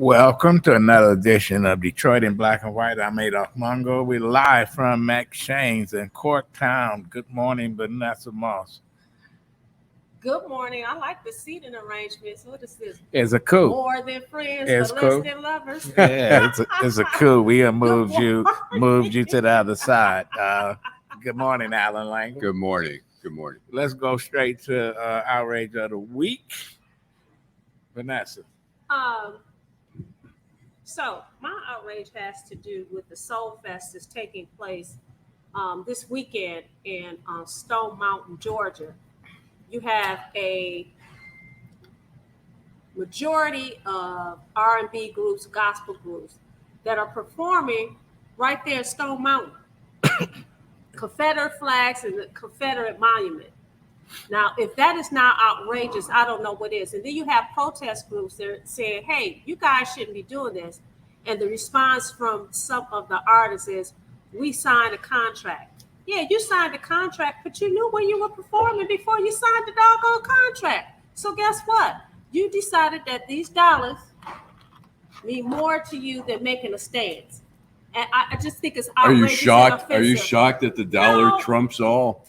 Welcome to another edition of Detroit in Black and White. I'm Adolph Mongo. We're live from Mac Shane's in Corktown. Good morning, Vanessa Moss. Good morning. I like the seating arrangements. What is this? It's a coup. More than friends, It's but cool. less than lovers. Yeah, it's a coup. We have moved you to the other side. Good morning, Allan Lengel. Good morning. Good morning. Let's go straight to outrage of the week. Vanessa. So my outrage has to do with the Soul Fest that's taking place this weekend in Stone Mountain, Georgia. You have a majority of R&B groups, gospel groups that are performing right there at Stone Mountain. Confederate flags and the Confederate monument. Now, if that is not outrageous, I don't know what is. And then you have protest groups that are saying, hey, you guys shouldn't be doing this. And the response from some of the artists is, we signed a contract. Yeah, you signed a contract, but you knew where you were performing before you signed the doggone contract. So guess what? You decided that these dollars mean more to you than making a stance. And I just think it's outrageous. Are you shocked? Are you shocked that the dollar trumps all?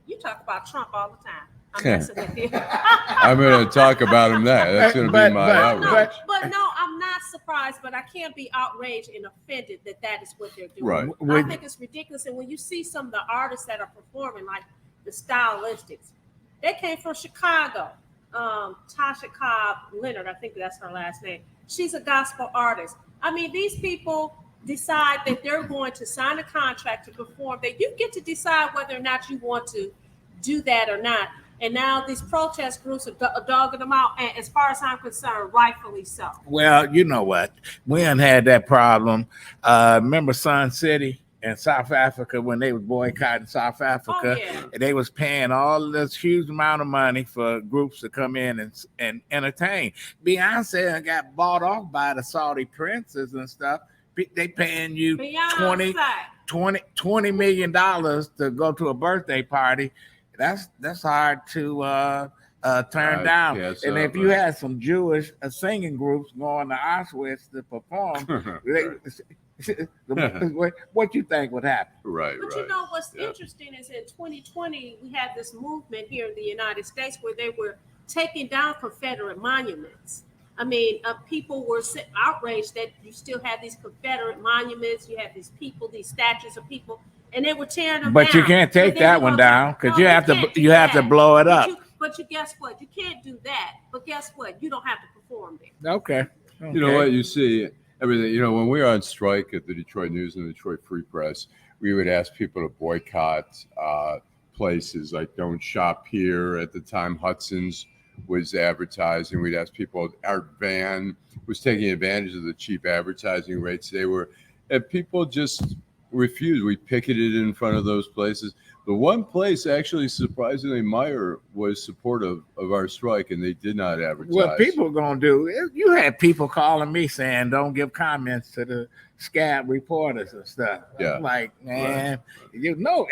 You talk about Trump all the time. I'm messing with you. I'm going to talk about him now. That's going to be my outrage. But no, I'm not surprised, but I can't be outraged and offended that is what they're doing. Right. I think it's ridiculous. And when you see some of the artists that are performing, like the Stylistics, they came from Chicago. Tasha Cobb Leonard, I think that's her last name. She's a gospel artist. I mean, these people decide that they're going to sign a contract to perform, that you get to decide whether or not you want to do that or not. And now these protest groups are dogging them out, and as far as I'm concerned, rightfully so. Well, you know what? We ain't had that problem. Remember Sun City in South Africa when they was boycotting South Africa? Oh, yeah. And they was paying all this huge amount of money for groups to come in and entertain. Beyonce got bought off by the Saudi princes and stuff. They paying you $20 million to go to a birthday party. That's hard to turn down. And if you had some Jewish singing groups going to Auschwitz to perform, what you think would happen? Right. But you know what's interesting is in 2020 we had this movement here in the United States where they were taking down Confederate monuments. I mean, people were outraged that you still have these Confederate monuments. You have these people, these statues of people, and they were tearing them down. But you can't take that one down because you have to blow it up. But guess what? You can't do that. But guess what? You don't have to perform there. Okay. You know what? You see everything. You know, when we were on strike at the Detroit News and the Detroit Free Press, we would ask people to boycott places like Don't Shop Here. At the time, Hudson's was advertising. We'd ask people, Art Van was taking advantage of the cheap advertising rates. And people just refused. We picketed in front of those places. The one place, actually, surprisingly, Meyer was supportive of our strike, and they did not advertise. What people going to do, you had people calling me saying, don't give comments to the scab reporters and stuff. Yeah. I'm like, man, you know,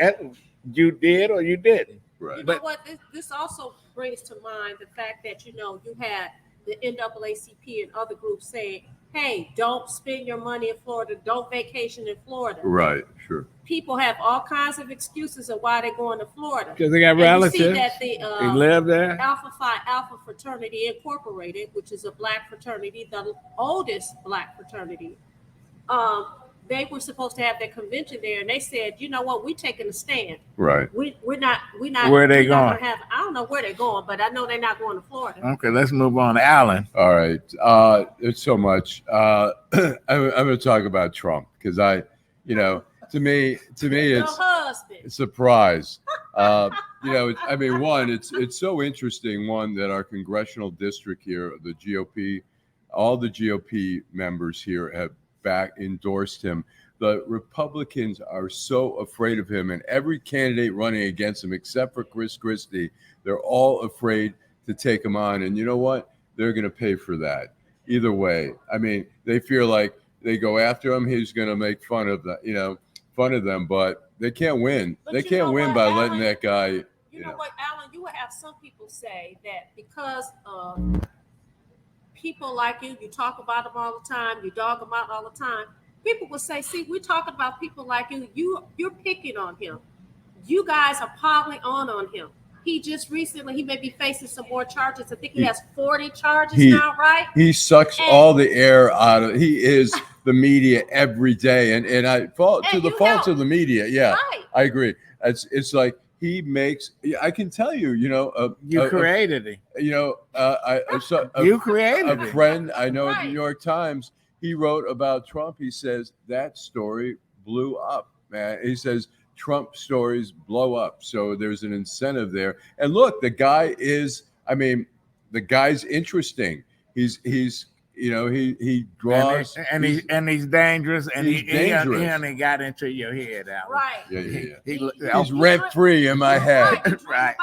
you did or you didn't. Right. You know what? This also brings to mind the fact that, you had the NAACP and other groups saying, hey, don't spend your money in Florida. Don't vacation in Florida. Right, sure. People have all kinds of excuses of why they're going to Florida. Because they got relatives. You see that they live there. Alpha Phi Alpha Fraternity Incorporated, which is a black fraternity, the oldest black fraternity, they were supposed to have their convention there, and they said, you know what, we're taking a stand. Right. We're not. Where are they going? I don't know where they're going, but I know they're not going to Florida. Okay, let's move on to Allan. All right. It's so much. I'm going to talk about Trump because to me, it's a surprise. One, it's so interesting. One, that our congressional district here, the GOP, all the GOP members here have endorsed him. The Republicans are so afraid of him, and every candidate running against him, except for Chris Christie, they're all afraid to take him on. And you know what? They're going to pay for that. Either way, I mean, they feel like they go after him, he's going to make fun of them, but they can't win. They can't win by letting that guy. You know what, Allan? You would have some people say that because people like you talk about them all the time, you dog them out all the time. People will say, see, we're talking about people like you. You're picking on him. You guys are piling on him. He just recently, he may be facing some more charges. I think he has 40 charges now, right? He sucks all the air out of. He is the media every day, and I fault to the fault of the media. Yeah, right. I agree. It's like he makes. I can tell you, you created it. You created a friend I know at the New York Times. He wrote about Trump. He says that story blew up, man. He says Trump stories blow up. So there's an incentive there. And look, the guy's interesting. He draws and he's dangerous and he's dangerous. He only got into your head, Allan. Right. Yeah. He's rent free in my head. Right.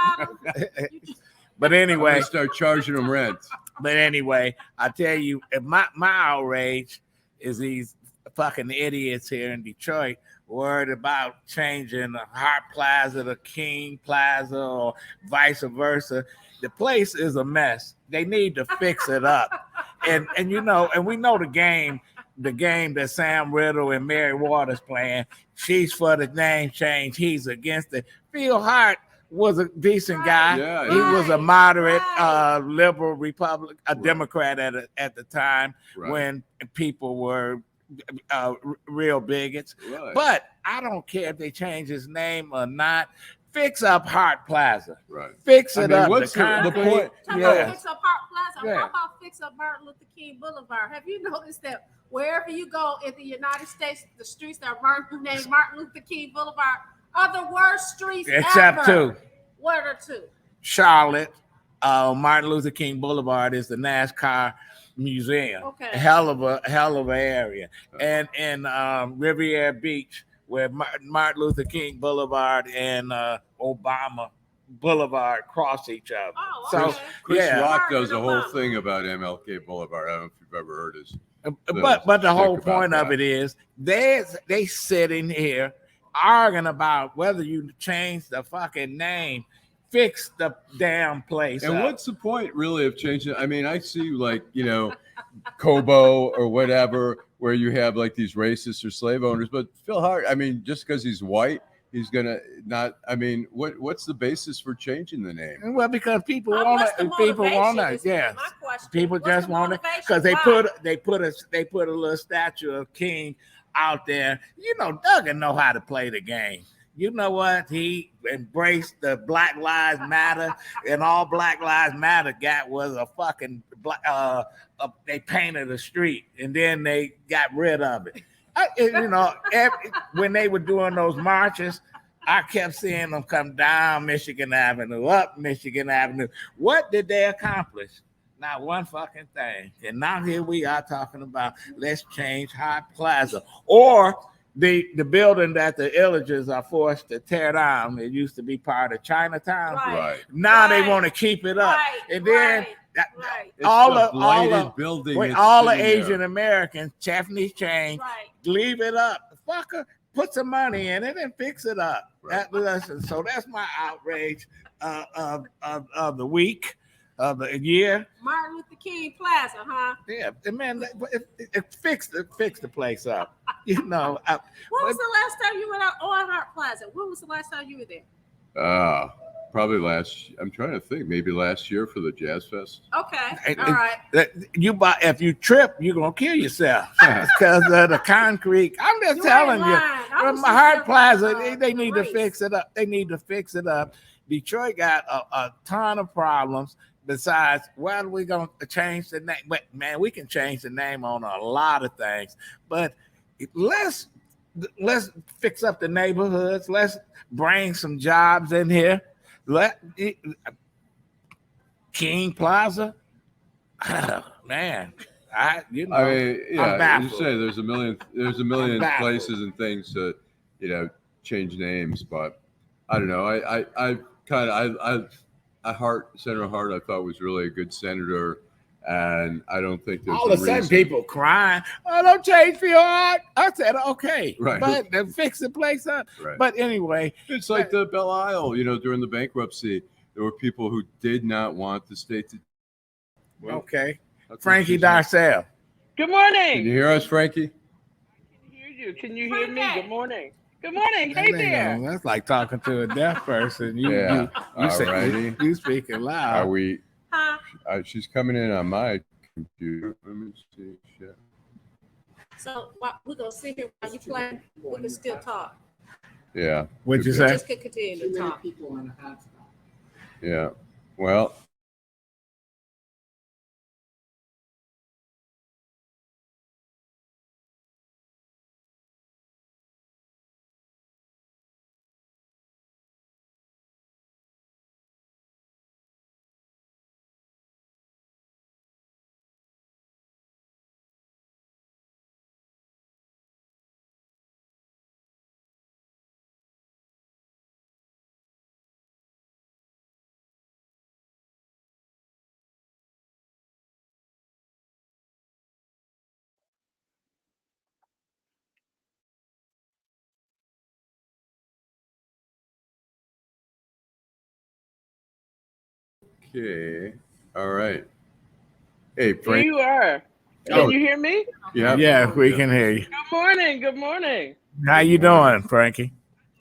But anyway, start charging him rent. But anyway, I tell you, my outrage is these fucking idiots here in Detroit worried about changing the Hart Plaza to King Plaza or vice versa. The place is a mess. They need to fix it up. And we know the game that Sam Riddle and Mary Waters playing. She's for the name change. He's against it. Phil Hart was a decent guy. Yeah, he was a moderate liberal Republican, Democrat at the time when people were real bigots. Right. But I don't care if they change his name or not. Fix up Hart Plaza. Right. Fix it up. What's the point? Fix up Hart Plaza. How about fix up Martin Luther King Boulevard? Have you noticed that wherever you go in the United States, the streets that are named Martin Luther King Boulevard are the worst streets except ever. Two. What are two? Charlotte, Martin Luther King Boulevard is the NASCAR museum. Okay. Hell of a area. And Riviera Beach, where Martin Luther King Boulevard and Obama Boulevard cross each other. Oh, okay. So Chris Rock does a whole thing about MLK Boulevard. I don't know if you've ever heard his. But the whole point of it is they sitting here arguing about whether you change the fucking name, fix the damn place. And what's the point really of changing? I mean, I see Kobo or whatever, where you have like these racists or slave owners, but Phil Hart, I mean, just because he's white, he's gonna not. I mean, what's the basis for changing the name? Well, because people want it. People want it. Yeah, people just want it because they put a little statue of King out there. Duggan know how to play the game. You know what? He embraced the Black Lives Matter, and all Black Lives Matter got was a fucking they painted a street, and then they got rid of it. When they were doing those marches, I kept seeing them come down Michigan Avenue, up Michigan Avenue. What did they accomplish? Not one fucking thing. And now here we are talking about let's change Hart Plaza or the building that the Illigers are forced to tear down. It used to be part of Chinatown. Right. Now they want to keep it up. And then all the Asian Americans, Tiffany Chain, leave it up. Fucker, put some money in it and fix it up. Right. So that's my outrage of the week. Of the year, Martin Luther King Plaza, huh? Yeah, man, it fix the place up. When was the last time you went out on Hart Plaza? When was the last time you were there? Probably I'm trying to think. Maybe last year for the Jazz Fest. Okay, all right. If you trip, you're gonna kill yourself because of the concrete. I'm just telling you, Hart Plaza, they need to fix it up. They need to fix it up. Detroit got a ton of problems. Besides, well, we're going to change the name. But, man, we can change the name on a lot of things. But let's fix up the neighborhoods. Let's bring some jobs in here. King Plaza, man. I'm baffled. You say there's a million places and things to, change names. But I don't know. Senator Hart, I thought was really a good senator, and I don't think there's all of a sudden people crying. Oh, don't change for your Hart. I said okay, right, but then fix the place up. Right. But anyway, it's like the Belle Isle. During the bankruptcy, there were people who did not want the state to. Okay, Frankie Darcell. Good morning. Can you hear us, Frankie? I can hear you. Can you hear me? Good morning. Good morning. Hey there. That's like talking to a deaf person. You speaking loud. Are we? She's coming in on my computer. Let me see. Shit. So we're gonna sit here while you play. We can still talk. Yeah. What'd you say? Just continue to talk. Yeah. Well. Okay. All right. Hey, Frank. Here you are. Can you hear me? Yeah. Yeah, we can hear you. Good morning. Good morning. How you doing, Frankie?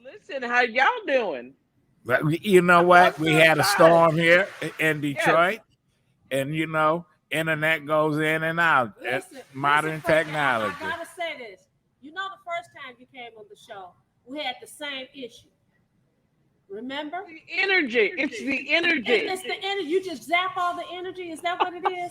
Listen, how y'all doing? You know what? We had a storm here in Detroit, and internet goes in and out. Modern technology. I gotta say this. You know, the first time you came on the show, we had the same issue. Remember? The energy. It's the energy. It's the energy. You just zap all the energy. Is that what it is?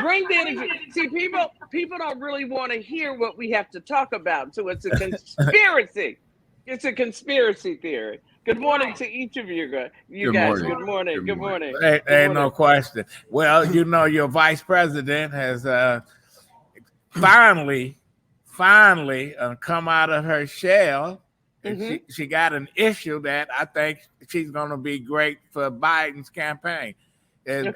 Bring the energy. See, people don't really want to hear what we have to talk about. So it's a conspiracy. It's a conspiracy theory. Good morning to each of you guys. Good morning. Good morning. Ain't no question. Well, your vice president has finally come out of her shell. And she got an issue that I think she's going to be great for Biden's campaign. And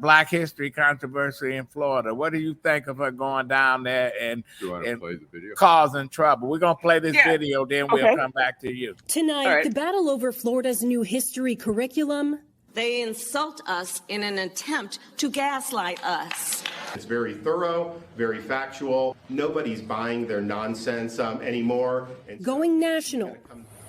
Black History controversy in Florida. What do you think of her going down there and play the video? Causing trouble? We're going to play this video, then we'll come back to you. Tonight, the battle over Florida's new history curriculum. They insult us in an attempt to gaslight us. It's very thorough, very factual. Nobody's buying their nonsense anymore. Going national.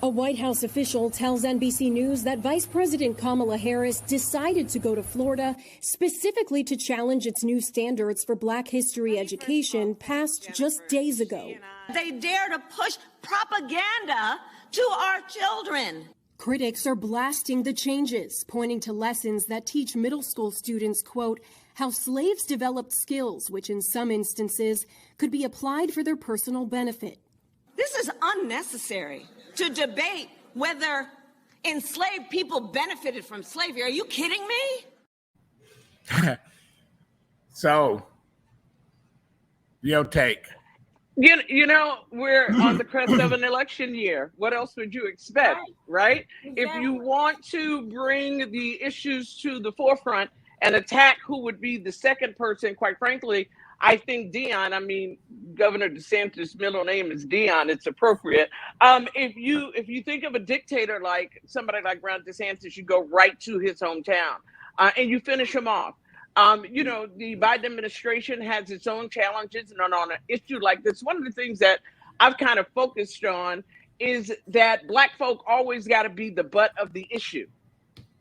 A White House official tells NBC News that Vice President Kamala Harris decided to go to Florida specifically to challenge its new standards for Black history education passed just days ago. They dare to push propaganda to our children. Critics are blasting the changes, pointing to lessons that teach middle school students, quote, how slaves developed skills, which in some instances could be applied for their personal benefit. This is unnecessary to debate whether enslaved people benefited from slavery. Are you kidding me? So, your take. We're on the crest of an election year. What else would you expect, right? Exactly. If you want to bring the issues to the forefront and attack who would be the second person, quite frankly, I think Governor DeSantis' middle name is Dion. It's appropriate. If you think of a dictator like somebody like Ron DeSantis, you go right to his hometown and you finish him off. The Biden administration has its own challenges, and on an issue like this, one of the things that I've kind of focused on is that Black folk always got to be the butt of the issue,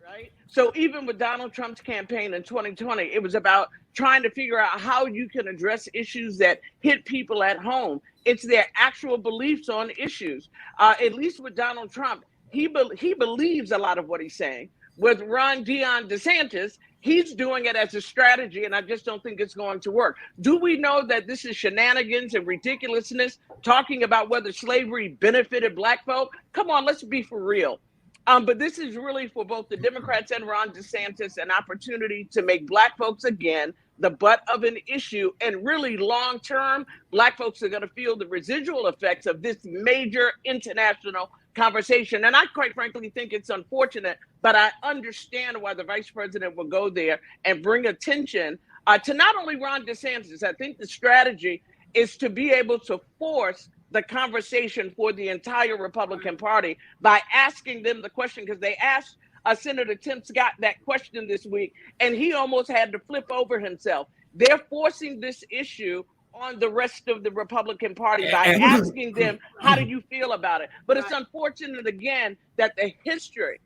right? So even with Donald Trump's campaign in 2020, it was about trying to figure out how you can address issues that hit people at home. It's their actual beliefs on issues. At least with Donald Trump, he believes a lot of what he's saying. With Ron DeSantis, he's doing it as a strategy, and I just don't think it's going to work. Do we know that this is shenanigans and ridiculousness, talking about whether slavery benefited Black folk? Come on, let's be for real. But this is really for both the Democrats and Ron DeSantis an opportunity to make Black folks again the butt of an issue. And really long term, Black folks are going to feel the residual effects of this major international conversation. And I quite frankly think it's unfortunate, but I understand why the vice president will go there and bring attention to not only Ron DeSantis. I think the strategy is to be able to force the conversation for the entire Republican Party by asking them the question, because they asked Senator Tim Scott that question this week, and he almost had to flip over himself. They're forcing this issue on the rest of the Republican Party by asking them, how do you feel about it? But it's unfortunate, again, that the history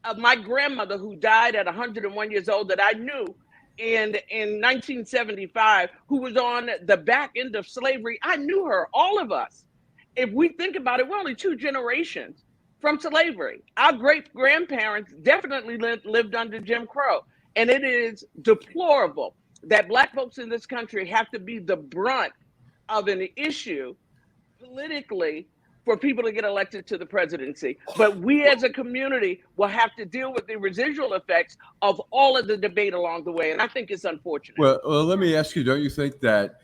of my grandmother, who died at 101 years old, that I knew in 1975, who was on the back end of slavery. I knew her, all of us. If we think about it, we're only 2 generations from slavery. Our great-grandparents definitely lived under Jim Crow. And it is deplorable that Black folks in this country have to be the brunt of an issue politically for people to get elected to the presidency. But we as a community will have to deal with the residual effects of all of the debate along the way. And I think it's unfortunate. Well, let me ask you, don't you think that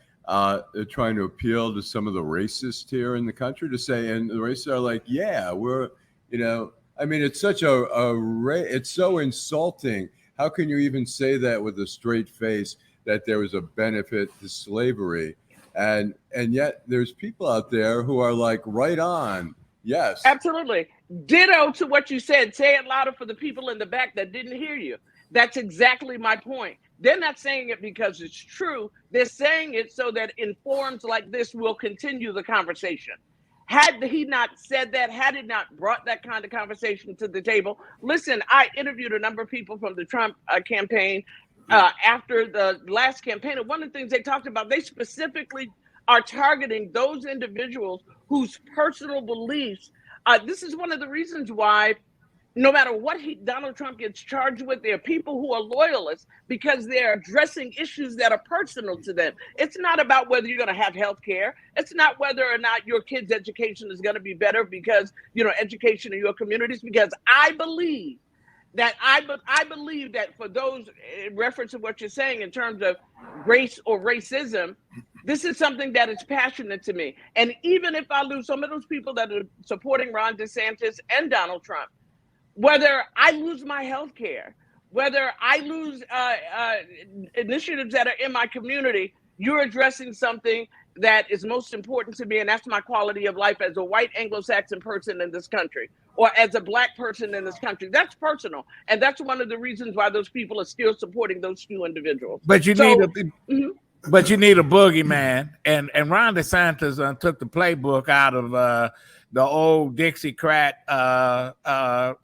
they're trying to appeal to some of the racists here in the country to say, and the racists are like, yeah, we're, I mean, it's such it's so insulting. How can you even say that with a straight face, that there was a benefit to slavery? And yet there's people out there who are like, right on. Yes. Absolutely. Ditto to what you said. Say it louder for the people in the back that didn't hear you. That's exactly my point. They're not saying it because it's true. They're saying it so that in forums like this, we'll continue the conversation. Had he not said that, had he not brought that kind of conversation to the table, listen, I interviewed a number of people from the Trump campaign after the last campaign. And one of the things they talked about, they specifically are targeting those individuals whose personal beliefs. This is one of the reasons why no matter what Donald Trump gets charged with, there are people who are loyalists because they're addressing issues that are personal to them. It's not about whether you're going to have health care. It's not whether or not your kid's education is going to be better because, education in your communities, because I believe that for those, in reference to what you're saying in terms of race or racism, this is something that is passionate to me. And even if I lose some of those people that are supporting Ron DeSantis and Donald Trump, whether I lose my health care, whether I lose initiatives that are in my community, you're addressing something that is most important to me, and that's my quality of life as a white Anglo-Saxon person in this country, or as a Black person in this country. That's personal, and that's one of the reasons why those people are still supporting those 2 individuals. But you need a boogeyman, and Ron DeSantis took the playbook out of the old Dixiecrat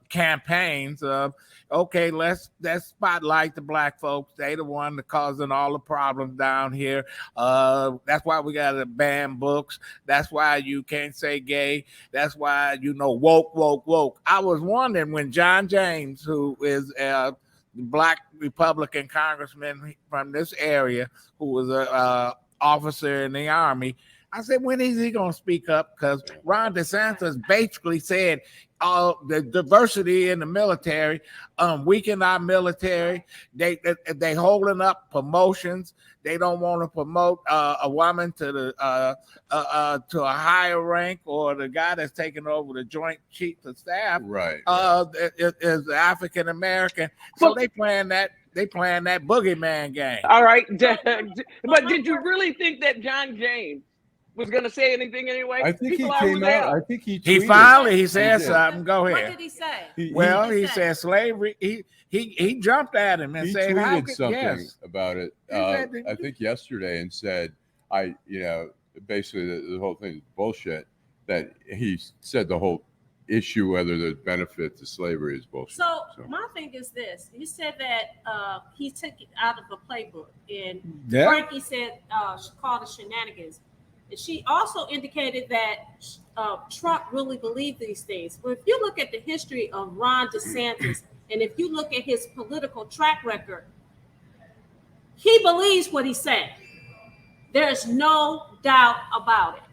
campaigns of, okay, let's spotlight the Black folks. They the one that causing all the problems down here. That's why we got to ban books. That's why you can't say gay. That's why, woke. I was wondering when John James, who is a Black Republican congressman from this area, who was a officer in the Army, I said, when is he going to speak up? Because Ron DeSantis basically said the diversity in the military, weaken our military. They holding up promotions. They don't want to promote a woman to a higher rank, or the guy that's taking over the Joint Chiefs of Staff. Right. Is African American. So they playing that boogeyman game. All right. But did you really think that John James was going to say anything anyway? I think he came out. I think he said something. Go ahead. What did he say? He said slavery. He jumped at him and he said, tweeted something about it. I think yesterday, and said, basically the whole thing is bullshit. That he said the whole issue, whether the benefit to slavery, is bullshit. So my thing is this: he said that he took it out of the playbook, and Frankie said she called it shenanigans. And she also indicated that Trump really believed these things. But if you look at the history of Ron DeSantis, and if you look at his political track record, he believes what he's saying. There's no doubt about it.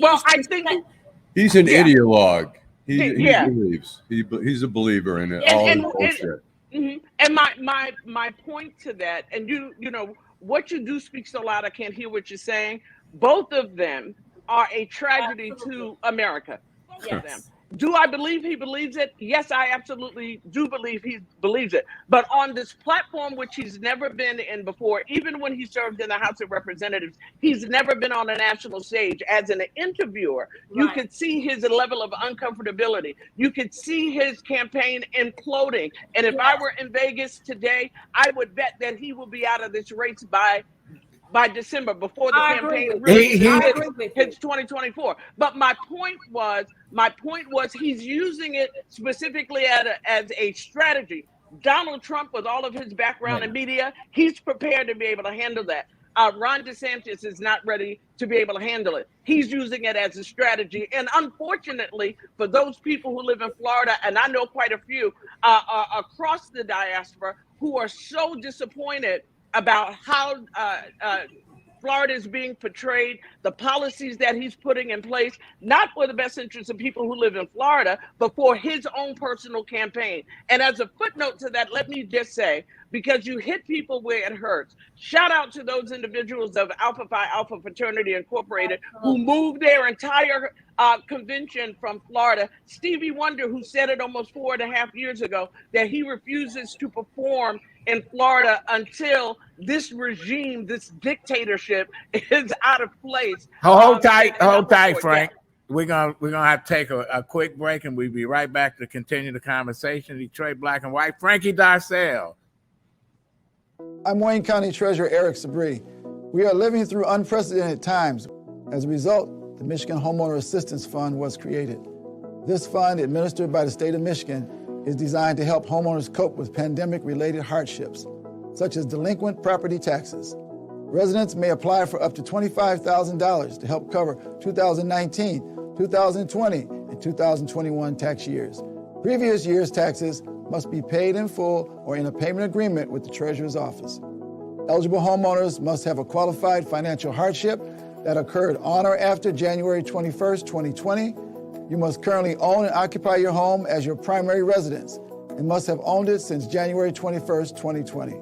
I think he's an ideologue. He believes. He's a believer in it. All the bullshit. And my point to that, and you know what you do speak so loud I can't hear what you're saying. Both of them are a tragedy to America. Both of them. Do I believe he believes it? Yes, I absolutely do believe he believes it. But on this platform, which he's never been in before, even when he served in the House of Representatives, he's never been on a national stage. As an interviewer, you could see his level of uncomfortability. You could see his campaign imploding. And if I were in Vegas today, I would bet that he will be out of this race by December, before the campaign really hits 2024. But my point was he's using it specifically as a strategy. Donald Trump, with all of his background in media, he's prepared to be able to handle that. Ron DeSantis is not ready to be able to handle it. He's using it as a strategy. And unfortunately, for those people who live in Florida, and I know quite a few across the diaspora, who are so disappointed about how Florida is being portrayed, the policies that he's putting in place, not for the best interests of people who live in Florida, but for his own personal campaign. And as a footnote to that, let me just say, because you hit people where it hurts, shout out to those individuals of Alpha Phi Alpha Fraternity Incorporated who moved their entire convention from Florida. Stevie Wonder, who said it almost 4.5 years ago, that he refuses to perform in Florida until this regime, this dictatorship, is out of place. Hold tight, Frank. We're gonna have to take a quick break, and we'll be right back to continue the conversation. Detroit Black and White. Frankie Darcell. I'm Wayne County Treasurer Eric Sabri. We are living through unprecedented times. As a result, the Michigan Homeowner Assistance Fund was created. This fund, administered by the state of Michigan, is designed to help homeowners cope with pandemic-related hardships, such as delinquent property taxes. Residents may apply for up to $25,000 to help cover 2019, 2020, and 2021 tax years. Previous year's taxes must be paid in full or in a payment agreement with the Treasurer's Office. Eligible homeowners must have a qualified financial hardship that occurred on or after January 21st, 2020. You must currently own and occupy your home as your primary residence and must have owned it since January 21st, 2020.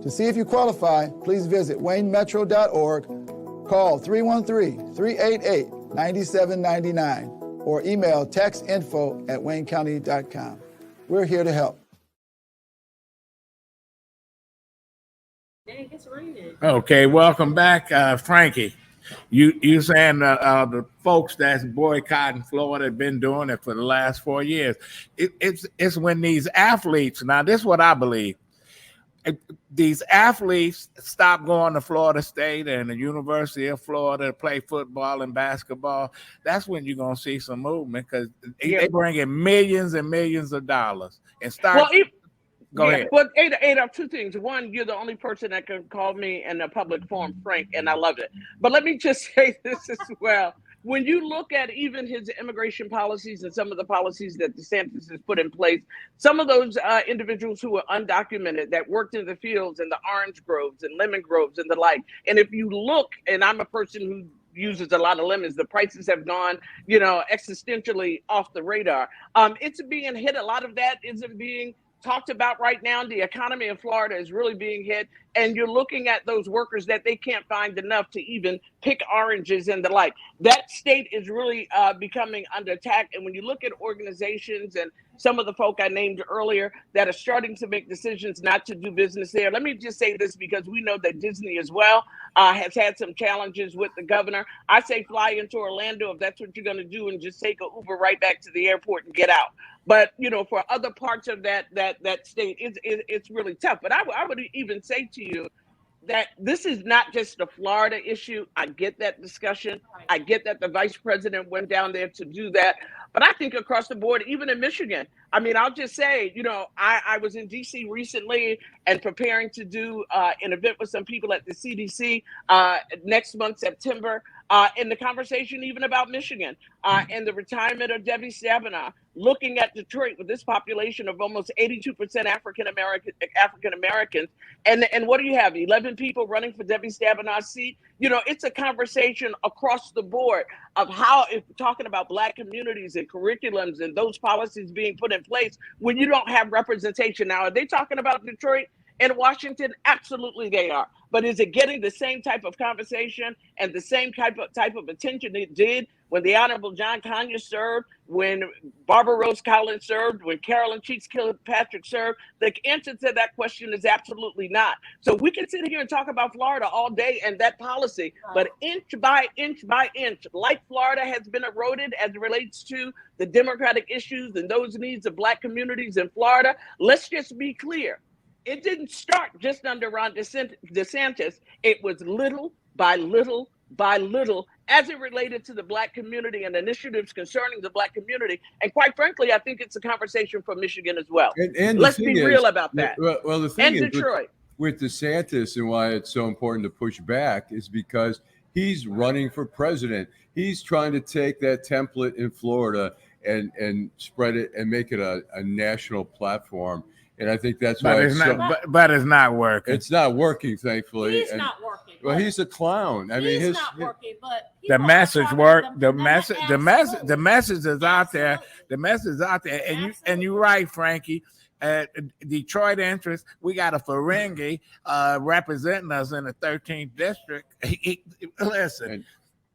To see if you qualify, please visit waynemetro.org, call 313-388-9799, or email textinfo@waynecounty.com. We're here to help. Dang, it's raining. Okay, welcome back, Frankie. You saying the folks that's boycotting Florida have been doing it for the last 4 years. It's when these athletes, now this is what I believe, these athletes stop going to Florida State and the University of Florida to play football and basketball. That's when you're going to see some movement, because they bring in millions and millions of dollars and start. Go ahead. But Ada, two things. One, you're the only person that can call me in a public forum Frank, and I love it. But let me just say this as well. When you look at even his immigration policies and some of the policies that DeSantis has put in place, some of those individuals who are undocumented that worked in the fields and the orange groves and lemon groves and the like. And if you look, and I'm a person who uses a lot of lemons, the prices have gone, existentially off the radar. It's being hit. A lot of that isn't being talked about right now. The economy in Florida is really being hit, and you're looking at those workers that they can't find enough to even pick oranges and the like. That state is really becoming under attack. And when you look at organizations and some of the folk I named earlier that are starting to make decisions not to do business there, let me just say this, because we know that Disney as well has had some challenges with the governor. I say fly into Orlando if that's what you're going to do, and just take an Uber right back to the airport and get out. But, for other parts of that state, it's really tough. But I would even say to you that this is not just a Florida issue. I get that discussion. I get that the vice president went down there to do that. But I think across the board, even in Michigan, I mean, I'll just say, I was in D.C. recently and preparing to do an event with some people at the CDC next month, September, in the conversation even about Michigan and the retirement of Debbie Stabenow, looking at Detroit with this population of almost 82% African Americans. And what do you have? 11 people running for Debbie Stabenow's seat? It's a conversation across the board of how, if we're talking about Black communities and curriculums and those policies being put in place, when you don't have representation. Now, are they talking about Detroit In Washington, absolutely they are. But is it getting the same type of conversation and the same type of attention it did when the Honorable John Conyers served, when Barbara Rose Collins served, when Carolyn Cheeks Kilpatrick served? The answer to that question is absolutely not. So we can sit here and talk about Florida all day and that policy, but inch by inch by inch, like Florida has been eroded as it relates to the democratic issues and those needs of Black communities in Florida. Let's just be clear. It didn't start just under Ron DeSantis. It was little by little by little as it related to the Black community and initiatives concerning the Black community. And quite frankly, I think it's a conversation for Michigan as well. And let's be real about that. Well, the thing and Detroit. With DeSantis and why it's so important to push back is because he's running for president. He's trying to take that template in Florida and spread it and make it a national platform. And I think that's why but it's not working. It's not working, thankfully. He's not working. Well, he's a clown. I mean, he's not working, but the message work. The message is out there. The message is out there, and you're right, Frankie. Detroit interest. We got a Ferengi representing us in the 13th district. Listen.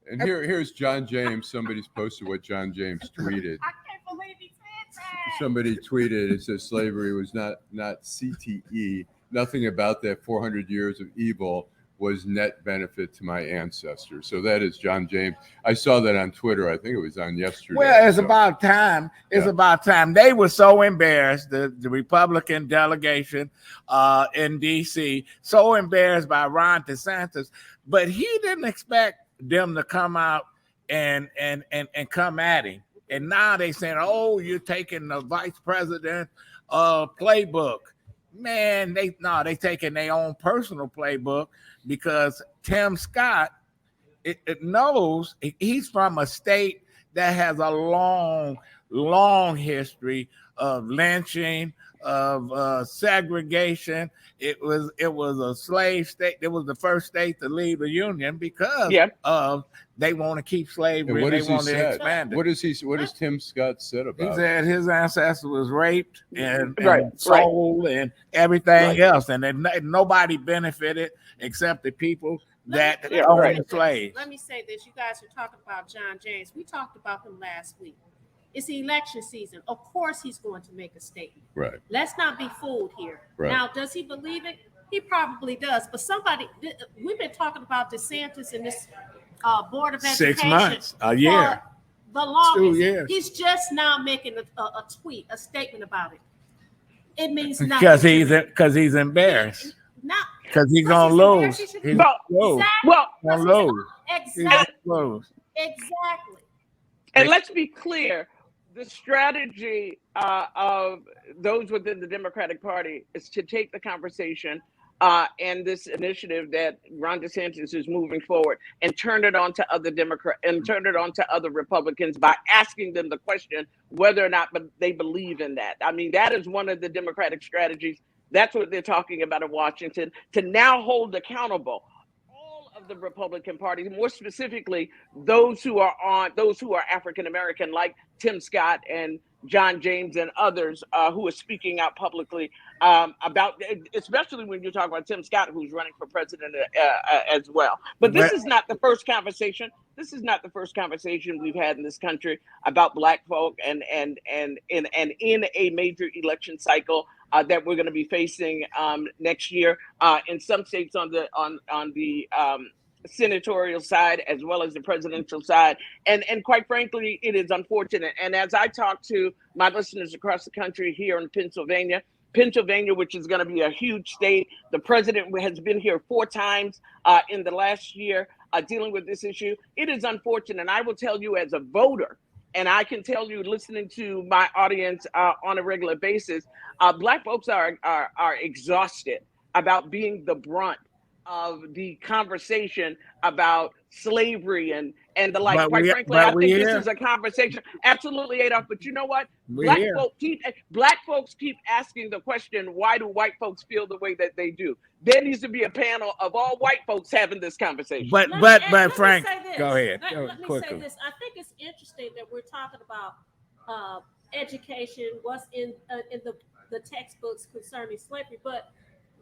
And here's John James. Somebody's posted what John James tweeted. I can't believe he said that. Somebody tweeted, it says slavery was not CTE. Nothing about that 400 years of evil was net benefit to my ancestors. So that is John James. I saw that on Twitter. I think it was on yesterday. Well, it's about time. It's about time. They were so embarrassed, the Republican delegation in D.C., so embarrassed by Ron DeSantis, but he didn't expect them to come out and come at him. And now they saying, "Oh, you're taking the vice president playbook." Man, they taking their own personal playbook because Tim Scott it knows he's from a state that has a long history of lynching, of segregation. It was a slave state. It was the first state to leave the Union because of they want to keep slavery. And they want to expand it. What does Tim Scott said about it? He said his ancestor was raped and sold and everything else, and nobody benefited except the people that owned the slaves. Let me say this: you guys are talking about John James. We talked about him last week. It's the election season. Of course, he's going to make a statement. Right. Let's not be fooled here. Right. Now, does he believe it? He probably does. But we've been talking about DeSantis and this Board of Education 6 months, a year, the longest. 2 years. He's just now making a statement about it. It means nothing. Because he's embarrassed. Because he's gonna lose. Exactly. And let's be clear. The strategy of those within the Democratic Party is to take the conversation and this initiative that Ron DeSantis is moving forward and turn it on to other Democrats and turn it on to other Republicans by asking them the question whether or not they believe in that. I mean, that is one of the Democratic strategies. That's what they're talking about in Washington, to now hold accountable of the Republican Party, more specifically those who are African American, like Tim Scott and John James and others who are speaking out publicly about, especially when you're talking about Tim Scott, who's running for president as well. But this is not the first conversation. This is not the first conversation we've had in this country about Black folk and in a major election cycle that we're going to be facing next year in some states on the senatorial side as well as the presidential side. And quite frankly, it is unfortunate. And as I talk to my listeners across the country here in Pennsylvania, which is going to be a huge state, the president has been here 4 times in the last year dealing with this issue. It is unfortunate. And I will tell you as a voter, and I can tell you listening to my audience on a regular basis, Black folks are exhausted about being the brunt of the conversation about slavery and the like. Quite frankly, I think this is a conversation. Absolutely, Adolph. But you know what? Black folks keep asking the question, why do white folks feel the way that they do? There needs to be a panel of all white folks having this conversation. But Frank, go ahead. Let me say this. I think it's interesting that we're talking about education, what's in the textbooks concerning slavery, but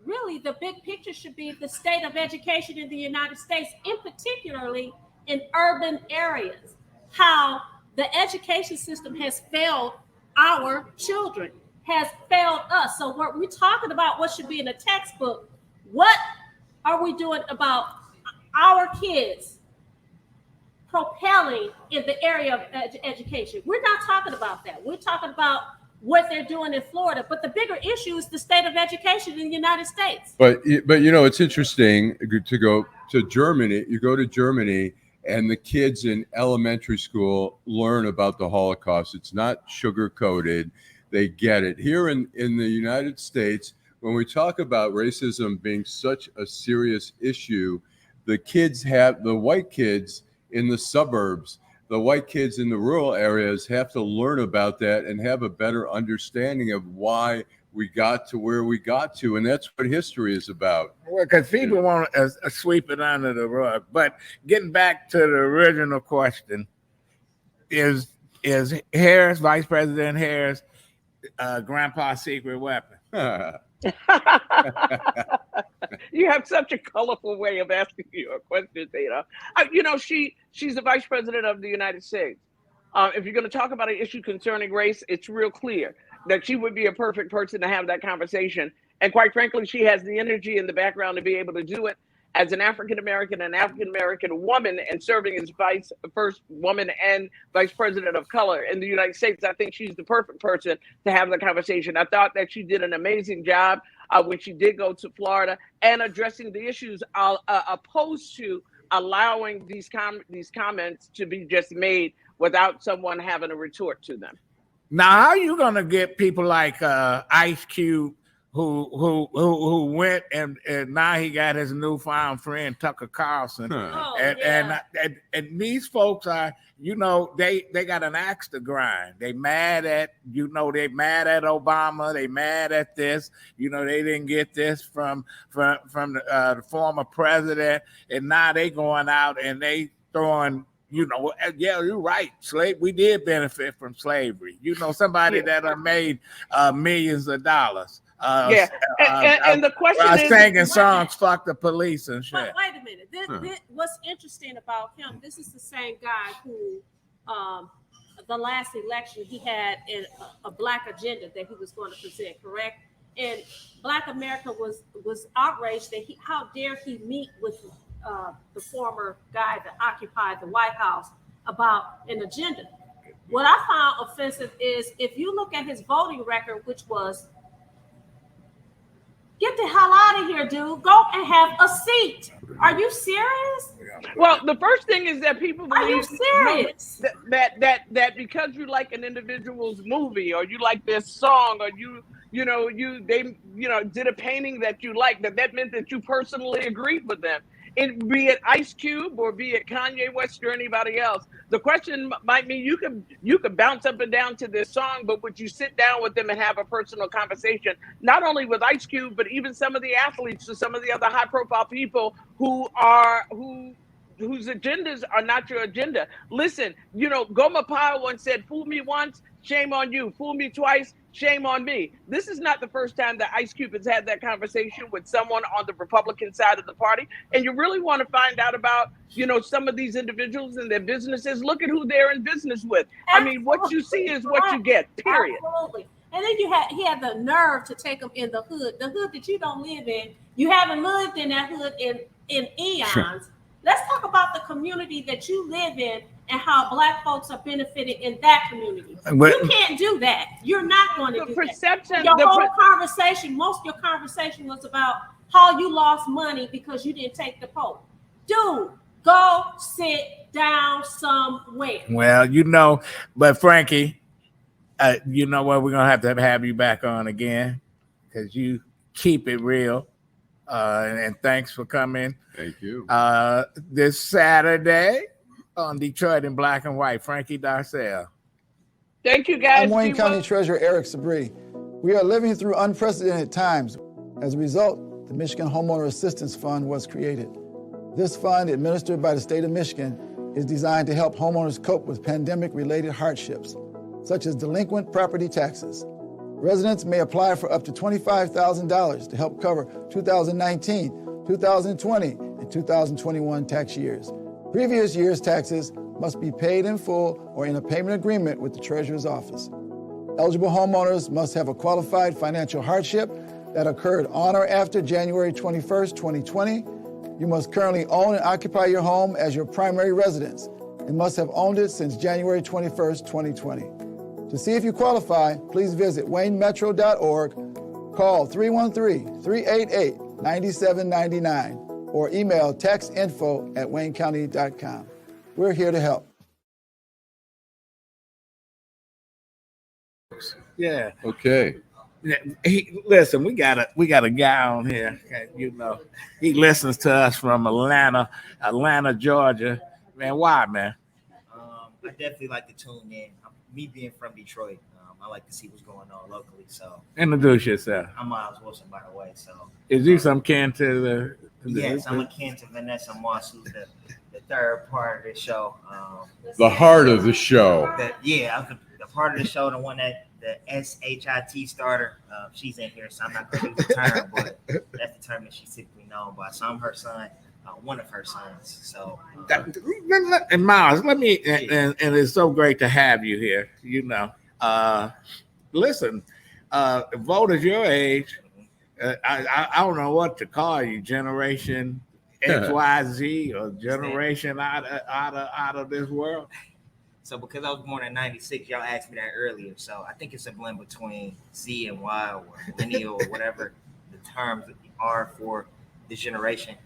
really the big picture should be the state of education in the United States, in particularly in urban areas, how the education system has failed our children, has failed us. So when we're talking about what should be in a textbook, what are we doing about our kids propelling in the area of education? We're not talking about that. We're talking about what they're doing in Florida. But the bigger issue is the state of education in the United States. But you know, it's interesting to go to Germany. You go to Germany, and the kids in elementary school learn about the Holocaust. It's not sugar-coated. They get it. Here in the United States, when we talk about racism being such a serious issue, the white kids in the suburbs, the white kids in the rural areas have to learn about that and have a better understanding of why we got to where we got to. And that's what history is about. Well, because people want to sweep it under the rug. But getting back to the original question, is Harris, Vice President Harris, Grandpa's secret weapon? You have such a colorful way of asking your question, Dana. You know, she's the Vice President of the United States. If you're going to talk about an issue concerning race, it's real clear that she would be a perfect person to have that conversation. And quite frankly, she has the energy and the background to be able to do it as an African-American woman and serving as first woman and Vice President of color in the United States. I think she's the perfect person to have the conversation. I thought that she did an amazing job when she did go to Florida and addressing the issues opposed to allowing these comments to be just made without someone having a retort to them. Now, how are you going to get people like Ice Cube, who went and now he got his newfound friend Tucker Carlson, and these folks are, you know, they got an axe to grind. They mad at Obama. They mad at this. You know, they didn't get this from the former president, and now they going out and they throwing. You know, yeah, you're right. We did benefit from slavery. You know, somebody that made millions of dollars. And the question is, singing songs, fuck the police and shit. But wait a minute. This, what's interesting about him? This is the same guy who, the last election, he had a black agenda that he was going to present. Correct? And Black America was outraged that how dare he meet with the former guy that occupied the White House about an agenda. What I found offensive is if you look at his voting record, which was, get the hell out of here, dude. Go and have a seat. Are you serious? Well, the first thing is that people believe, are you serious? That because you like an individual's movie or you like their song or they did a painting that you like, that meant that you personally agreed with them. Be it Ice Cube or be it Kanye West or anybody else. The question might mean you could bounce up and down to this song, but would you sit down with them and have a personal conversation? Not only with Ice Cube, but even some of the athletes or some of the other high-profile people whose agendas are not your agenda. Listen, you know, Goma Powell once said, "Fool me once, shame on you. Fool me twice, shame on me." This is not the first time that Ice Cube has had that conversation with someone on the Republican side of the party. And you really want to find out about, you know, some of these individuals and their businesses. Look at who they're in business with. Absolutely. I mean, what you see is what you get, period. Absolutely. And then he had the nerve to take them in the hood that you don't live in. You haven't lived in that hood in eons. Sure. Let's talk about the community that you live in and how Black folks are benefiting in that community. You can't do that. You're not going to do that. Most of your conversation was about how you lost money because you didn't take the poll. Dude, go sit down somewhere. Well, you know, but Frankie, you know what? We're going to have you back on again because you keep it real. And thanks for coming. Thank you. This Saturday on Detroit in Black and White, Frankie Darcell. Thank you, guys. I'm Wayne County Treasurer Eric Sabri. We are living through unprecedented times. As a result, the Michigan Homeowner Assistance Fund was created. This fund, administered by the state of Michigan, is designed to help homeowners cope with pandemic-related hardships, such as delinquent property taxes, Residents may apply for up to $25,000 to help cover 2019, 2020, and 2021 tax years. Previous year's taxes must be paid in full or in a payment agreement with the Treasurer's Office. Eligible homeowners must have a qualified financial hardship that occurred on or after January 21st, 2020. You must currently own and occupy your home as your primary residence and must have owned it since January 21st, 2020. To see if you qualify, please visit waynemetro.org, call 313-388-9799, or email taxinfo@waynecounty.com. We're here to help. Yeah. Okay. Listen, we got a guy on here. You know, he listens to us from Atlanta, Georgia. Man, why, man? I definitely like to tune in. Me being from Detroit, I like to see what's going on locally. So Introduce yourself. I'm Myles Wilson, by the way. So is you some kin to the yes, I'm akin to Vanessa, who's the third part of the show. The heart of the show. The part of the show, the one that the SHIT starter. She's in here, so I'm not going to use the term, but that's the term that she's typically known by. So I'm her son. One of her sons. So and Myles, let me and it's so great to have you here. You know, listen, voters your age, I don't know what to call you, Generation XYZ or Generation out of this world. So because I was born in '96, y'all asked me that earlier. So I think it's a blend between Z and Y or millennial or whatever the terms are for this generation.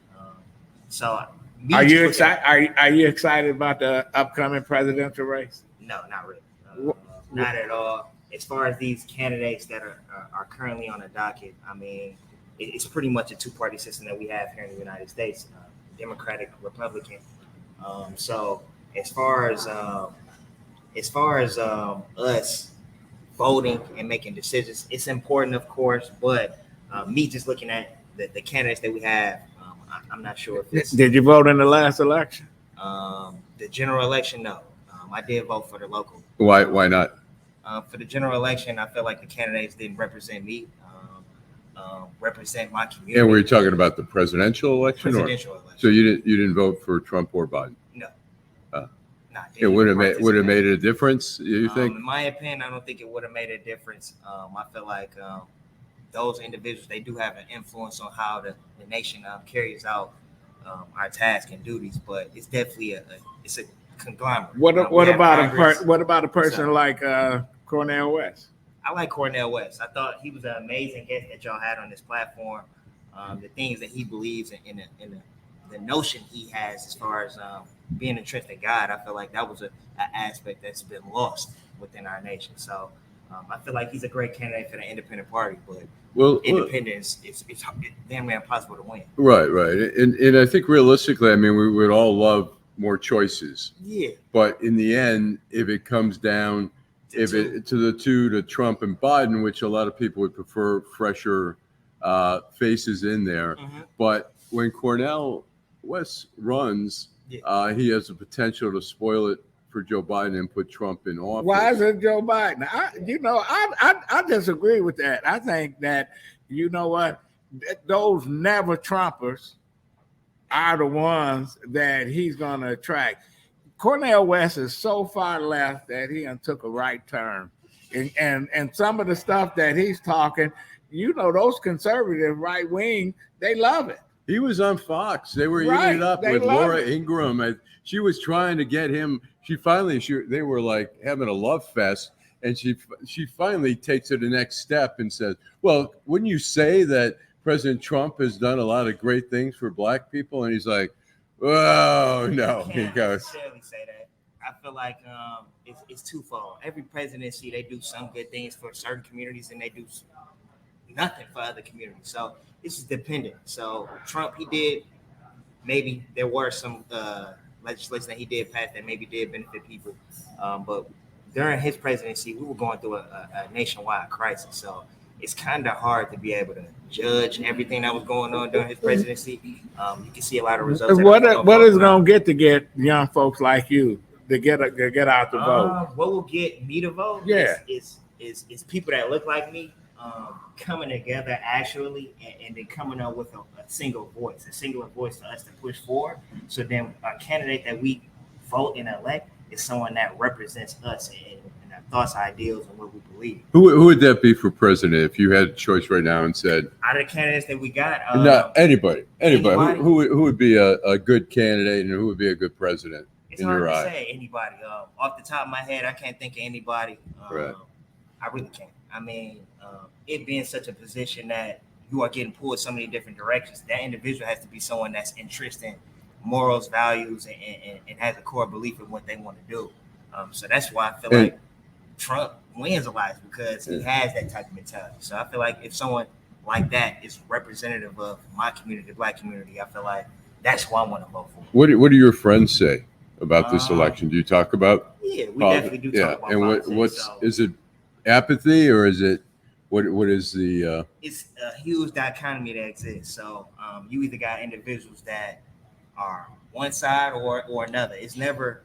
So, are you excited? Are you excited about the upcoming presidential race? No, not really. Not at all. As far as these candidates that are currently on the docket, I mean, it's pretty much a two-party system that we have here in the United States, Democratic, Republican. So, as far as us voting and making decisions, it's important, of course. But me just looking at the candidates that we have. I'm not sure if it's... Did you vote in the last election? The general election, no. I did vote for the local. Why not? For the general election, I felt like the candidates didn't represent me, represent my community. And we're talking about the presidential election? Presidential election. So you didn't vote for Trump or Biden? No. It would have made a difference, you think? In my opinion, I don't think it would have made a difference. I feel like those individuals, they do have an influence on how the nation carries out our tasks and duties, but it's definitely it's a conglomerate. What about a person like Cornel West? I like Cornel West. I thought he was an amazing guest that y'all had on this platform. The things that he believes in the notion he has as far as being a trusted God, I feel like that was an aspect that's been lost within our nation. So I feel like he's a great candidate for the independent party, but independence, it's damn near impossible to win. Right. And I think realistically, I mean, we would all love more choices. Yeah. But in the end, if it comes down to the two, to Trump and Biden, which a lot of people would prefer fresher faces in there. Mm-hmm. But when Cornel West runs, he has the potential to spoil it for Joe Biden and put Trump in office. Why is it Joe Biden? I disagree with that. I think that, you know what, those never Trumpers are the ones that he's going to attract. Cornel West is so far left that he took a right turn. And some of the stuff that he's talking, you know, those conservative right wing, they love it. He was on Fox. They were eating it up with Laura Ingraham. She was trying to get him. They were like having a love fest, and she finally takes it the next step and says, "Well, wouldn't you say that President Trump has done a lot of great things for Black people?" And he's like, "Oh no," he goes. Necessarily say that. I feel like it's twofold. Every presidency, they do some good things for certain communities, and they do nothing for other communities. So this is dependent. So Trump, maybe there were some legislation that he did pass that maybe did benefit people. But during his presidency, we were going through a nationwide crisis. So it's kind of hard to be able to judge everything that was going on during his presidency. You can see a lot of results. What is going to get young folks like you to get out the vote? What will get me to vote? Yeah. Is is people that look like me coming together actually and then coming up with a single voice for us to push forward. So then a candidate that we vote and elect is someone that represents us and our thoughts, ideals, and what we believe. Who would that be for president if you had a choice right now and said? Out of the candidates that we got, not anybody. Who would be a good candidate and who would be a good president? It's hard to say anybody. Off the top of my head, I can't think of anybody. Right. I really can't. I mean, it being such a position that you are getting pulled so many different directions, that individual has to be someone that's interested in morals, values, and has a core belief in what they want to do. So that's why I feel like Trump wins a lot, because he has that type of mentality. So I feel like if someone like that is representative of my community, the Black community, I feel like that's who I want to vote for. What do your friends say about this election? Do you talk about? Yeah, we definitely do talk about politics. And is it apathy or is it what is the? It's a huge dichotomy that exists. So you either got individuals that are one side or another. It's never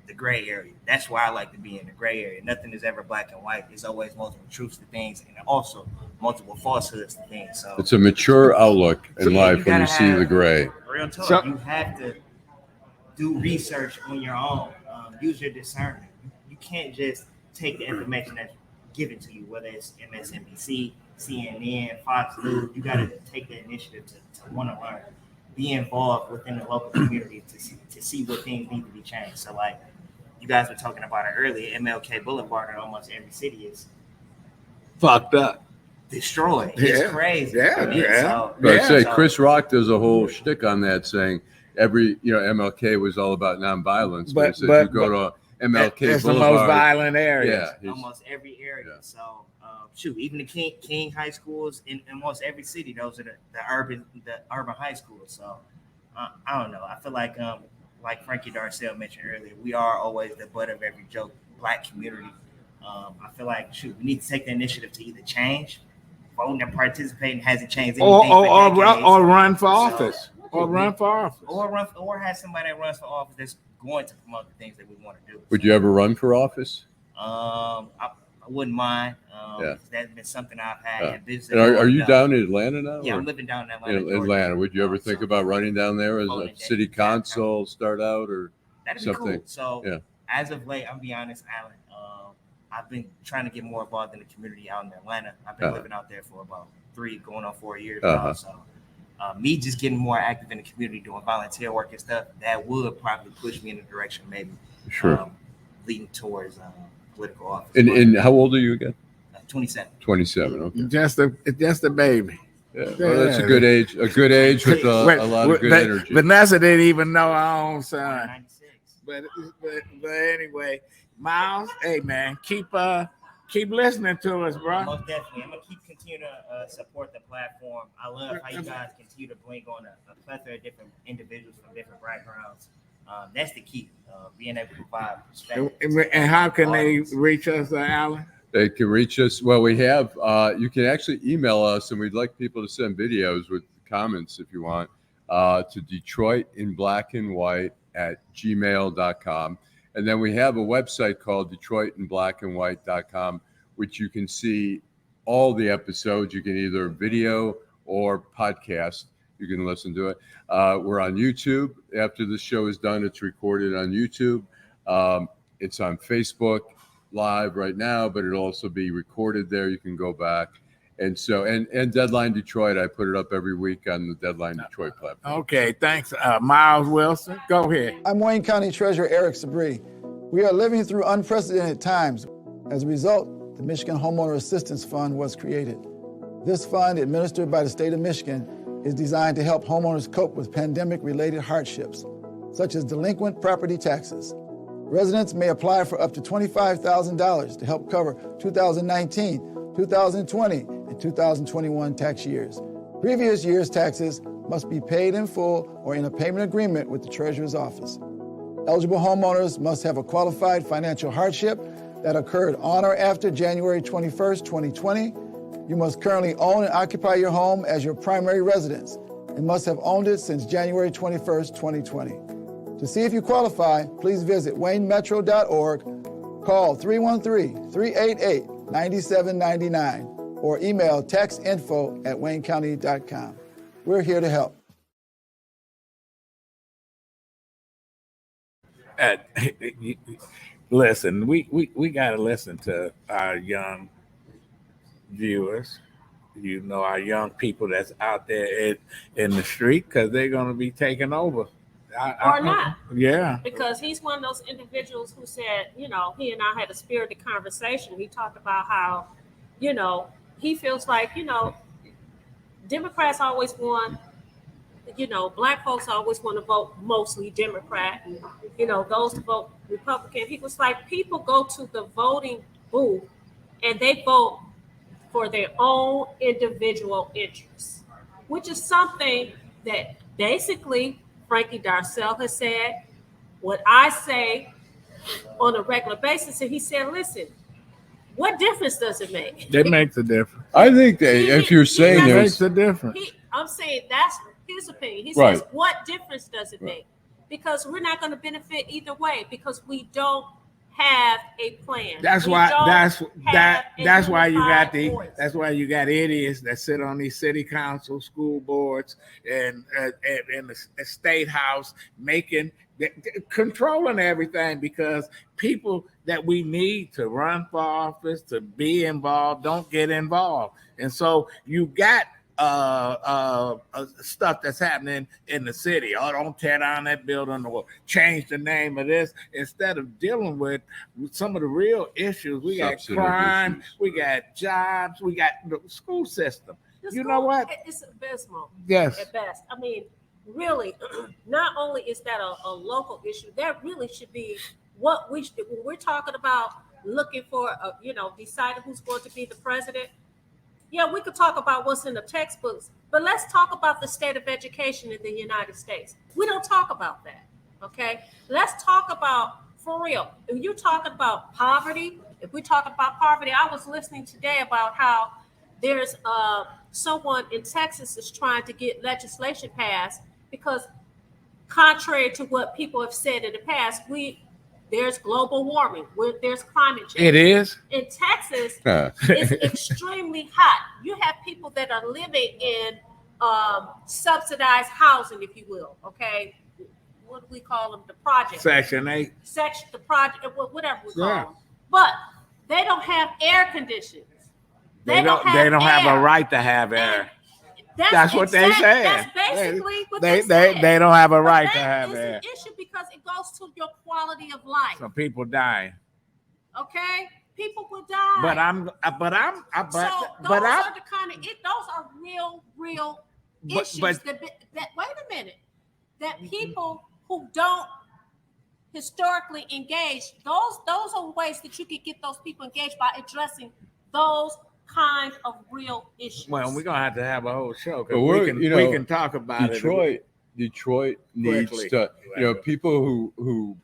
the gray area. That's why I like to be in the gray area. Nothing is ever black and white. There's always multiple truths to things and also multiple falsehoods to things. So it's a mature outlook in life when you see the gray. Real talk. You have to do research on your own. Use your discernment. You can't just take the information that's given to you, whether it's MSNBC, CNN, Fox News. You got to take the initiative to want to learn, be involved within the local community to see what things need to be changed. So, like you guys were talking about it earlier, MLK Boulevard in almost every city is fucked up, destroyed. It's crazy. Chris Rock does a whole shtick on that, saying MLK was all about nonviolence, but you go to MLK it's Boulevard, the most violent area. Yeah, almost every area. Yeah. So, even the King high schools in almost every city, those are the urban high schools. So, I don't know. I feel like Frankie Darcell mentioned earlier, we are always the butt of every joke, Black community. I feel like we need to take the initiative to either change, voting and participating hasn't changed anything, or run for office. Or have somebody that runs for office that's going to promote the things that we want to do. Would you ever run for office? I wouldn't mind. That's been something I've had. Are you down in Atlanta now? Yeah, I'm living down in Atlanta. In Atlanta. Would you ever think about running down there as a city council, start out, or that'd something? Be cool. So as of late, I'll be honest, Allan, I've been trying to get more involved in the community out in Atlanta. I've been living out there for about 3 going on 4 years now. So me just getting more active in the community, doing volunteer work and stuff, that would probably push me in the direction maybe leading towards political office. And how old are you again? 27. 27. Okay. Just a baby. Yeah. Well, that's a good age. A good age with a lot of good energy. Vanessa didn't even know her own son. 96. But anyway, Myles, hey man, keep listening to us, bro. Most definitely. I'm gonna continue to support the platform. I love how you guys continue to bring on a plethora of different individuals from different backgrounds. That's the key, being able to provide perspective. And how can they reach us, Allan? They can reach us. Well, we have. You can actually email us, and we'd like people to send videos with comments if you want to DetroitinBlackandWhite@gmail.com. And then we have a website called DetroitinBlackandWhite.com, which you can see all the episodes. You can either video or podcast. You can listen to it. We're on YouTube. After the show is done, it's recorded on YouTube. It's on Facebook Live right now, but it'll also be recorded there. You can go back. And so, and Deadline Detroit, I put it up every week on the Deadline Detroit platform. Okay, thanks, Myles Wilson. Go ahead. I'm Wayne County Treasurer Eric Sabri. We are living through unprecedented times. As a result, the Michigan Homeowner Assistance Fund was created. This fund, administered by the state of Michigan, is designed to help homeowners cope with pandemic-related hardships, such as delinquent property taxes. Residents may apply for up to $25,000 to help cover 2019, 2020, and 2021 tax years. Previous year's taxes must be paid in full or in a payment agreement with the Treasurer's office. Eligible homeowners must have a qualified financial hardship that occurred on or after January 21st, 2020. You must currently own and occupy your home as your primary residence and must have owned it since January 21st, 2020. To see if you qualify, please visit waynemetro.org, call 313-388 9799 or email textinfo@waynecounty.com. We're here to help. Listen, we got to listen to our young viewers, our young people that's out there in the street, because they're going to be taking over. Or not. Yeah. Because he's one of those individuals who said, he and I had a spirited conversation. He talked about how, he feels like, Democrats always want, Black folks always want to vote mostly Democrat. And, those who vote Republican. He was like, people go to the voting booth and they vote for their own individual interests, which is something that basically Frankie Darcell has said, what I say on a regular basis. And he said, listen, what difference does it make? It makes a difference. I think that if you're saying it makes a difference. I'm saying that's his opinion. He right. says, what difference does it make? Because we're not going to benefit either way, because we don't have a plan. That's why you got idiots that sit on these city council, school boards, and in the state house, controlling everything, because people that we need to run for office, to be involved, don't get involved. And so you got stuff that's happening in the city. Oh, don't tear down that building or change the name of this, instead of dealing with some of the real issues. We got crime, we got jobs, we got the school system. Know what? It's abysmal. Yes. At best. I mean, really, not only is that a local issue, that really should be what when we're talking about looking for, deciding who's going to be the president. Yeah, we could talk about what's in the textbooks, but let's talk about the state of education in the United States. We don't talk about that, okay? Let's talk about, for real, if you're talking about poverty, I was listening today about how there's someone in Texas is trying to get legislation passed because, contrary to what people have said in the past, there's global warming, there's climate change. It is. In Texas, it's extremely hot. You have people that are living in subsidized housing, if you will, okay? What do we call them? The project. Section 8. The project, whatever we call them. But they don't have air conditioning. They don't have a right to have air. That's what they say. That's basically what they say. They don't have a right to have air. It's an issue because it goes to your quality of life. Some people dying. Okay, people will die. But those are real issues. Wait a minute. That people who don't historically engage, those are ways that you can get those people engaged by addressing those kind of real issues. Well, we're gonna have to have a whole show, because we can talk about Detroit needs to, people who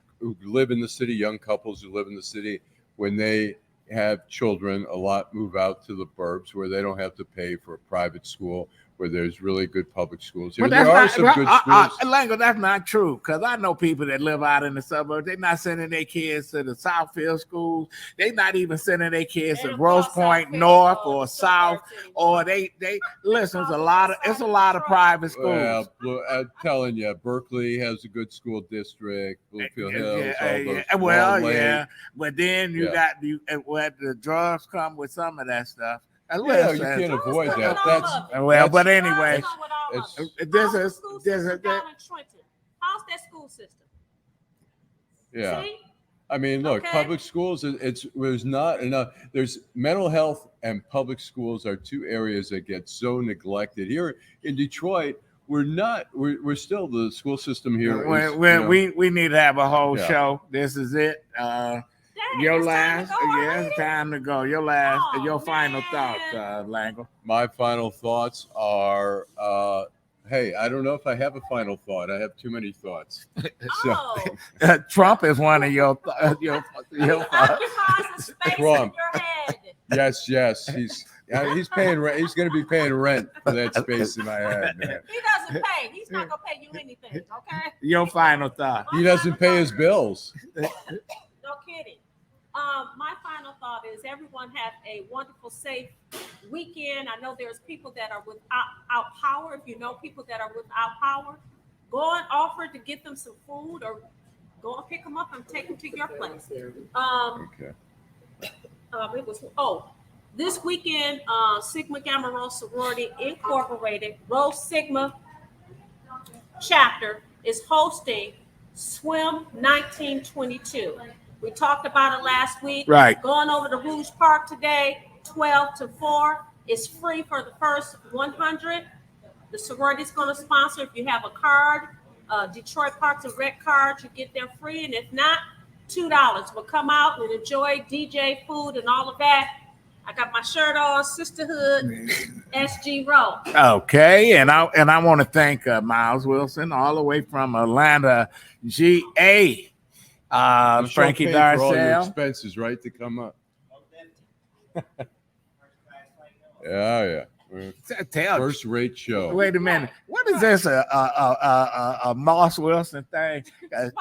live in the city, young couples who live in the city, when they have children, a lot move out to the burbs where they don't have to pay for a private school, where there's really good public schools. There are some good schools. Lengel, that's not true, because I know people that live out in the suburbs. They're not sending their kids to the Southfield schools. They're not even sending their kids to Grosse Pointe North or South. Or they listen. It's a lot of private schools. Well, I'm telling you, Berkeley has a good school district. Bluefield Hills. But then you got the drugs come with some of that stuff. You can't avoid that. But anyway, how's that school system? Yeah. See? I mean, look, public schools, there's not enough. There's mental health and public schools are two areas that get so neglected. Here in Detroit, we're still, the school system here. We need to have a whole show. This is it. It's time to go. Your final thoughts, Lengel. My final thoughts are, hey, I don't know if I have a final thought. I have too many thoughts. Trump is one of your thoughts. Trump. Yes. He's paying rent. He's going to be paying rent for that space in my head, man. He doesn't pay. He's not going to pay you anything, okay? Your final thought. He doesn't pay his bills. No kidding. My final thought is everyone have a wonderful, safe weekend. I know there's people that are without power. If you know people that are without power, go and offer to get them some food or go and pick them up and take them to your place. Okay. This weekend, Sigma Gamma Rho Sorority Incorporated, Rho Sigma chapter is hosting Swim 1922. We talked about it last week. Right. Going over to Rouge Park today, 12 to 4. It's free for the first 100. The sorority is going to sponsor. If you have a card, Detroit Parks and Rec card, you get there free. And if not, $2. We'll come out and enjoy DJ, food, and all of that. I got my shirt on, Sisterhood, SG Row. Okay, and I want to thank Myles Wilson all the way from Atlanta, GA. Frankie Darcell. For all your expenses, right, to come up. Yeah. First rate show. Wait a minute. What is this? A Myles Wilson thing?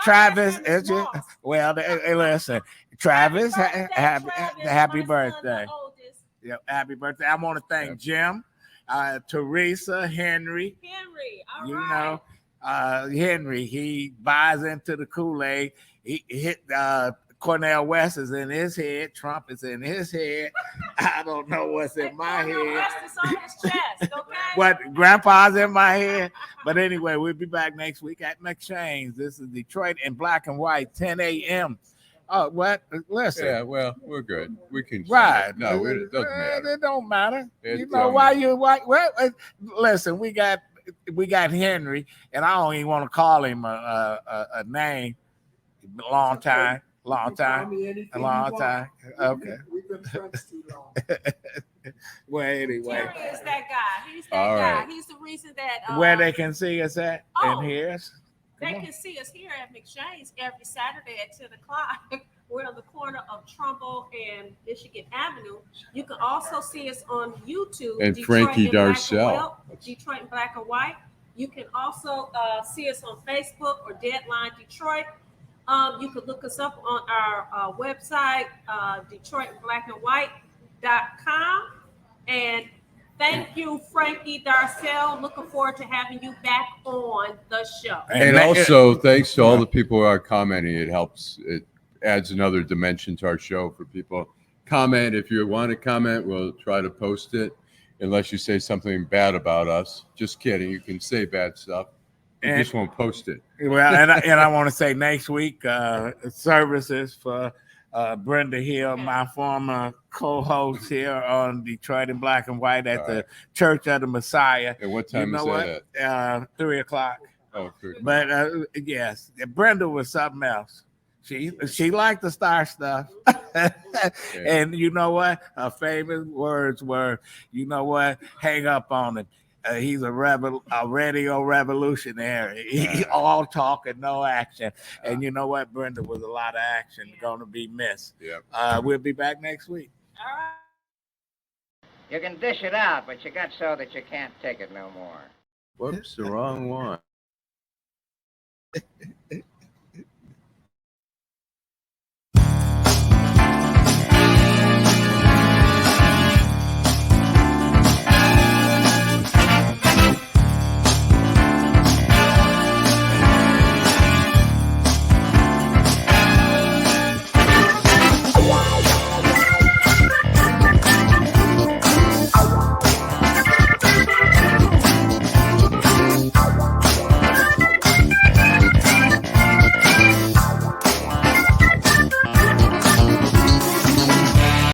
Travis, is it? Well, hey, listen, Travis, happy birthday. Yeah, happy birthday. I want to thank Jim, Teresa, Henry. All right. Henry, he buys into the Kool-Aid. He hit Cornel West is in his head. Trump is in his head. I don't know what's in my head. West is on his chest, okay? What Grandpa's in my head. But anyway, we'll be back next week at McShane's. This is Detroit in black and white, 10 a.m. Oh, what? Listen. Yeah, well, we're good. We can. Right. No, it doesn't matter. It don't matter. It you know why you why? Well, listen, we got Henry, and I don't even want to call him a name. Long time. Okay. We've been friends too long. Well, anyway. Henry is that guy. He's that guy. Right. He's the reason that where they can see us at and hear us. They can see us here at McShane's every Saturday at 10 o'clock. We're on the corner of Trumbull and Michigan Avenue. You can also see us on YouTube. And Detroit Frankie Darcell. Detroit in black and white. You can also see us on Facebook or Deadline Detroit. You can look us up on our website, DetroitInBlackandWhite.com. And thank you, Frankie Darcell. Looking forward to having you back on the show. And also, thanks to all the people who are commenting. It helps. It adds another dimension to our show for people. Comment. If you want to comment, we'll try to post it. Unless you say something bad about us. Just kidding. You can say bad stuff. You just won't post it. Well, and I want to say next week, services for Brenda Hill, my former co-host here on Detroit in black and white at the Church of the Messiah. And what time is that at? 3 o'clock. Oh, 3 o'clock. But yes, Brenda was something else. She liked the star stuff. And you know what? Her famous words were, you know what? Hang up on him. He's a radio revolutionary. He all talk and no action. And you know what? Brenda was a lot of action. Going to be missed. Yeah. We'll be back next week. All right. You can dish it out, but you got so that you can't take it no more. Whoops, the wrong one.